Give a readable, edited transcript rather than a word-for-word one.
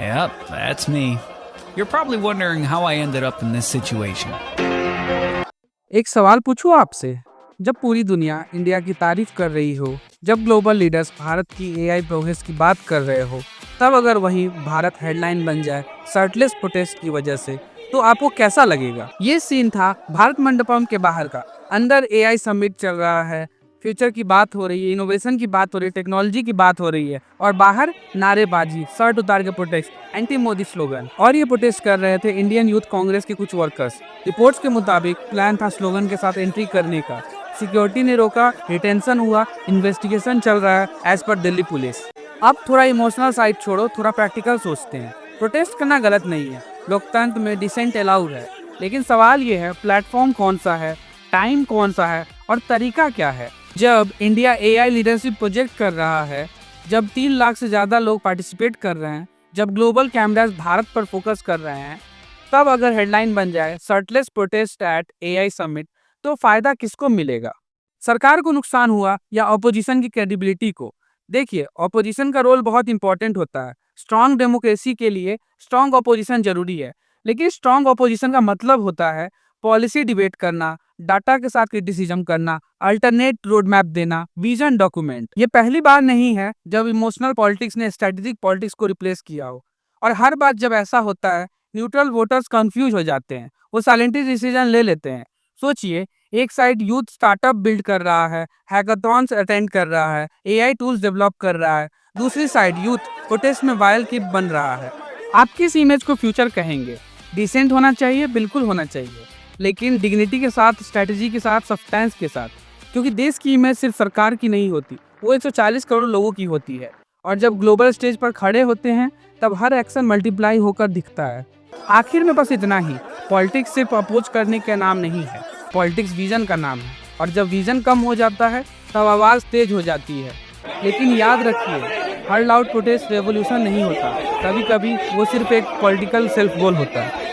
Yep, that's me. You're probably wondering how I ended up in this situation. एक सवाल पूछूं आपसे। जब पूरी दुनिया इंडिया की तारीफ कर रही हो, जब ग्लोबल लीडर्स भारत की एआई प्रोग्रेस की बात कर रहे हो, तब अगर वहीं भारत हेडलाइन बन जाए शर्टलेस प्रोटेस्ट की वजह से, तो आपको कैसा लगेगा? ये सीन था भारत मंडपम के बाहर का। अंदर एआई समिट चल रहा है, फ्यूचर की बात हो रही है, इनोवेशन की बात हो रही है, टेक्नोलॉजी की बात हो रही है, और बाहर नारेबाजी, शर्ट उतार के प्रोटेस्ट, एंटी मोदी स्लोगन। और ये प्रोटेस्ट कर रहे थे इंडियन यूथ कांग्रेस के कुछ वर्कर्स। रिपोर्ट्स के मुताबिक प्लान था स्लोगन के साथ एंट्री करने का। सिक्योरिटी ने रोका, डिटेंशन हुआ, इन्वेस्टिगेशन चल रहा है एज पर दिल्ली पुलिस। अब थोड़ा इमोशनल साइड छोड़ो, थोड़ा प्रैक्टिकल सोचते हैं। प्रोटेस्ट करना गलत नहीं है, लोकतंत्र में डिसेंट अलाउड है, लेकिन सवाल ये है प्लेटफॉर्म कौन सा है, टाइम कौन सा है और तरीका क्या है। जब इंडिया एआई लीडरशिप प्रोजेक्ट कर रहा है, जब 3 लाख से ज़्यादा लोग पार्टिसिपेट कर रहे हैं, जब ग्लोबल कैमरास भारत पर फोकस कर रहे हैं, तब अगर हेडलाइन बन जाए shirtless protest at AI summit, तो फायदा किसको मिलेगा? सरकार को नुकसान हुआ या ऑपोजिशन की क्रेडिबिलिटी को? देखिए, ऑपोजिशन का रोल बहुत इंपॉर्टेंट होता है। स्ट्रांग डेमोक्रेसी के लिए स्ट्रांग ऑपोजिशन जरूरी है, लेकिन स्ट्रांग ऑपोजिशन का मतलब होता है पॉलिसी डिबेट करना, डाटा के साथ क्रिटिसिज्म करना, अल्टरनेट रोड मैप देना, विजन डॉक्यूमेंट। ये पहली बार नहीं है जब इमोशनल पॉलिटिक्स ने स्ट्रेटेजिक पॉलिटिक्स को रिप्लेस किया हो, और हर बार जब ऐसा होता है न्यूट्रल वोटर्स कंफ्यूज हो जाते हैं, वो साइलेंटली डिसीजन ले लेते हैं। सोचिए, एक साइड यूथ स्टार्टअप बिल्ड कर रहा है, हैकाथॉन्स अटेंड कर रहा है, एआई टूल्स डेवलप कर रहा है, दूसरी साइड यूथ प्रोटेस्ट में वायरल क्लिप बन रहा है। आप किस इमेज को फ्यूचर कहेंगे? डिसेंट होना चाहिए, बिल्कुल होना चाहिए, लेकिन डिग्निटी के साथ, स्ट्रेटजी के साथ, सब्सटेंस के साथ। क्योंकि देश की इमेज सिर्फ सरकार की नहीं होती, वो 140 करोड़ लोगों की होती है। और जब ग्लोबल स्टेज पर खड़े होते हैं, तब हर एक्शन मल्टीप्लाई होकर दिखता है। आखिर में बस इतना ही, पॉलिटिक्स सिर्फ अपोज करने का नाम नहीं है, पॉलिटिक्स विजन का नाम है। और जब विजन कम हो जाता है, तब आवाज़ तेज हो जाती है। लेकिन याद रखिए, हर लाउड प्रोटेस्ट रेवोल्यूशन नहीं होता, कभी कभी वो सिर्फ एक पॉलिटिकल सेल्फ गोल होता है।